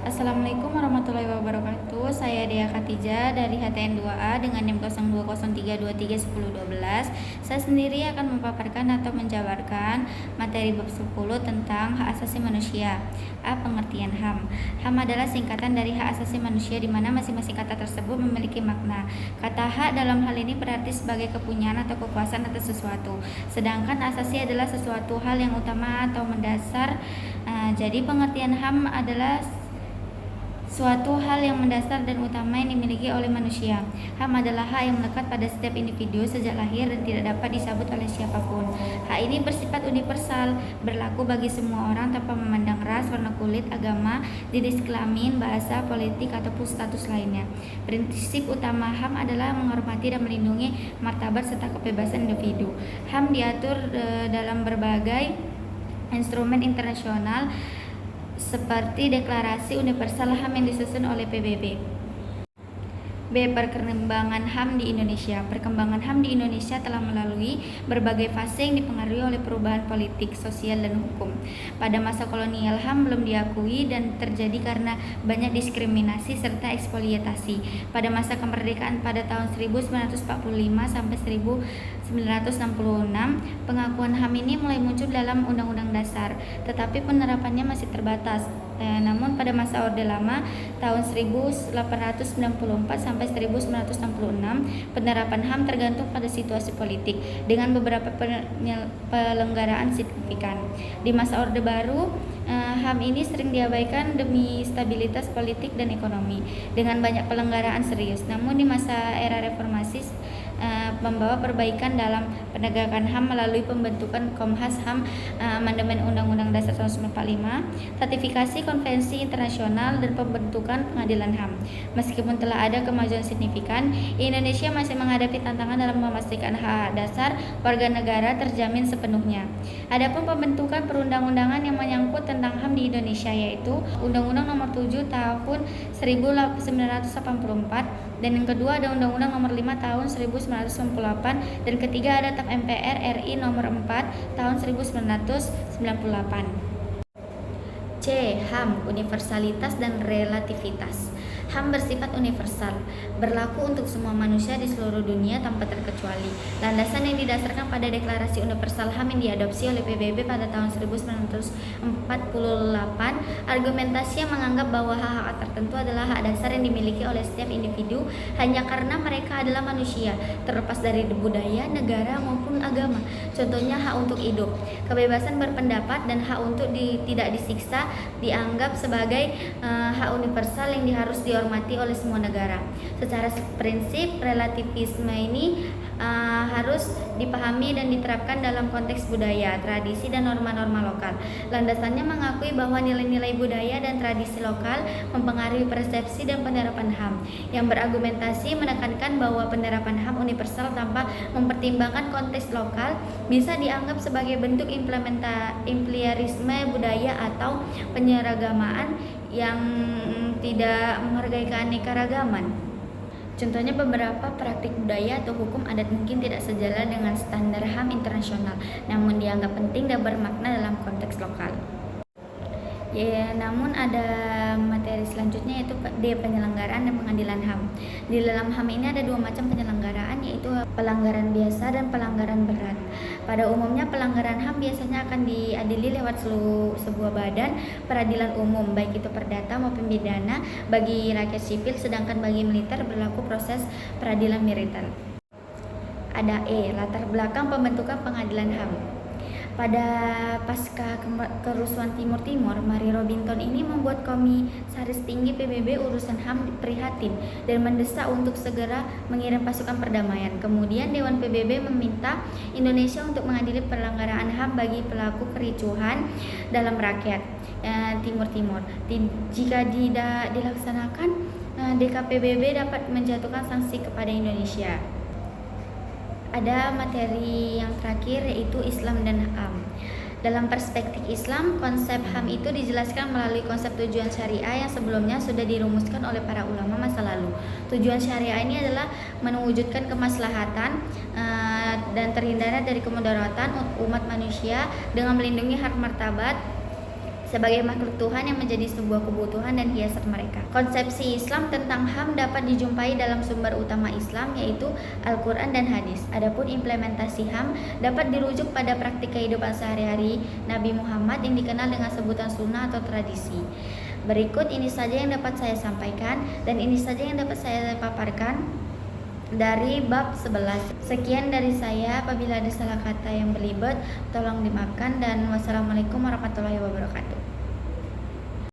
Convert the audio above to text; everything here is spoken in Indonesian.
Assalamualaikum warahmatullahi wabarakatuh. Saya Dea Khatijah dari HTN 2A dengan NIM 0203231012. Saya sendiri akan memaparkan atau menjabarkan materi bab 10 tentang hak asasi manusia. A. Pengertian HAM. HAM adalah singkatan dari hak asasi manusia di mana masing-masing kata tersebut memiliki makna. Kata hak dalam hal ini berarti sebagai kepunyaan atau kekuasaan atas sesuatu. Sedangkan asasi adalah sesuatu hal yang utama atau mendasar. Jadi pengertian HAM adalah suatu hal yang mendasar dan utama yang dimiliki oleh manusia. HAM adalah hak yang melekat pada setiap individu sejak lahir dan tidak dapat dicabut oleh siapapun. Hak ini bersifat universal, berlaku bagi semua orang tanpa memandang ras, warna kulit, agama, jenis kelamin, bahasa, politik, ataupun status lainnya. Prinsip utama HAM adalah menghormati dan melindungi martabat serta kebebasan individu. HAM diatur dalam berbagai instrumen internasional seperti Deklarasi Universal HAM yang disusun oleh PBB. B. Perkembangan HAM di Indonesia. Perkembangan HAM di Indonesia telah melalui berbagai fase yang dipengaruhi oleh perubahan politik, sosial, dan hukum. Pada masa kolonial, HAM belum diakui dan terjadi karena banyak diskriminasi serta eksploitasi. Pada masa kemerdekaan pada tahun 1945 sampai 1966, pengakuan HAM ini mulai muncul dalam Undang-Undang Dasar, tetapi penerapannya masih terbatas. Namun pada masa Orde Lama tahun 1894 sampai 1966, penerapan HAM tergantung pada situasi politik dengan beberapa pelenggaraan signifikan. Di masa Orde Baru, HAM ini sering diabaikan demi stabilitas politik dan ekonomi dengan banyak pelenggaraan serius. Namun di masa era reformasi membawa perbaikan dalam penegakan HAM melalui pembentukan Komnas HAM, amandemen Undang-Undang Dasar tahun 1945, ratifikasi konvensi internasional, dan pembentukan pengadilan HAM. Meskipun telah ada kemajuan signifikan, Indonesia masih menghadapi tantangan dalam memastikan hak dasar warga negara terjamin sepenuhnya. Adapun pembentukan perundang-undangan yang menyangkut tentang HAM di Indonesia yaitu Undang-Undang Nomor 7 Tahun 1984, dan yang kedua ada Undang-Undang Nomor 5 Tahun 1998, dan ketiga ada TAP MPR RI Nomor 4 Tahun 1998. C. HAM, universalitas dan relativitas. HAM bersifat universal, berlaku untuk semua manusia di seluruh dunia tanpa terkecuali. Landasan yang didasarkan pada Deklarasi Universal HAM yang diadopsi oleh PBB pada tahun 1948, argumentasi yang menganggap bahwa hak-hak tertentu adalah hak dasar yang dimiliki oleh setiap individu hanya karena mereka adalah manusia, terlepas dari budaya, negara, maupun agama. Contohnya hak untuk hidup, kebebasan berpendapat, dan hak untuk tidak disiksa dianggap sebagai hak universal yang harus dihormati oleh semua negara. Secara prinsip, relativisme ini harus dipahami dan diterapkan dalam konteks budaya, tradisi, dan norma-norma lokal. Landasannya mengakui bahwa nilai-nilai budaya dan tradisi lokal mempengaruhi persepsi dan penerapan HAM, yang berargumentasi menekankan bahwa penerapan HAM universal tanpa mempertimbangkan konteks lokal bisa dianggap sebagai bentuk imperialisme budaya atau penyeragamaan yang tidak menghargai keanekaragaman. Contohnya beberapa praktik budaya atau hukum adat mungkin tidak sejalan dengan standar HAM internasional, namun dianggap penting dan bermakna dalam konteks lokal. Namun ada materi selanjutnya yaitu D. Penyelenggaraan dan pengadilan HAM. Di dalam HAM ini ada dua macam penyelenggaraan, yaitu pelanggaran biasa dan pelanggaran berat. Pada umumnya pelanggaran HAM biasanya akan diadili lewat sebuah badan peradilan umum, baik itu perdata maupun pidana bagi rakyat sipil, sedangkan bagi militer berlaku proses peradilan militer. Ada E. Latar belakang pembentukan pengadilan HAM. Pada pasca kerusuhan Timur Timur, Mary Robinson ini membuat Komisaris Tinggi PBB urusan HAM prihatin dan mendesak untuk segera mengirim pasukan perdamaian. Kemudian Dewan PBB meminta Indonesia untuk mengadili pelanggaran HAM bagi pelaku kericuhan dalam rakyat Timur Timur. Jika tidak dilaksanakan, DKPBB dapat menjatuhkan sanksi kepada Indonesia. Ada materi yang terakhir yaitu Islam dan HAM. Dalam perspektif Islam, konsep HAM itu dijelaskan melalui konsep tujuan syariah yang sebelumnya sudah dirumuskan oleh para ulama masa lalu. Tujuan syariah ini adalah mewujudkan kemaslahatan dan terhindarnya dari kemudaratan umat manusia dengan melindungi hak martabat sebagai makhluk Tuhan yang menjadi sebuah kebutuhan dan hiasan mereka. Konsepsi Islam tentang HAM dapat dijumpai dalam sumber utama Islam, yaitu Al-Quran dan Hadis. Adapun implementasi HAM dapat dirujuk pada praktik kehidupan sehari-hari Nabi Muhammad yang dikenal dengan sebutan sunnah atau tradisi. Berikut ini saja yang dapat saya sampaikan dan ini saja yang dapat saya paparkan dari bab 11. Sekian dari saya, apabila ada salah kata yang belibet tolong dimaafkan, dan wassalamualaikum warahmatullahi wabarakatuh.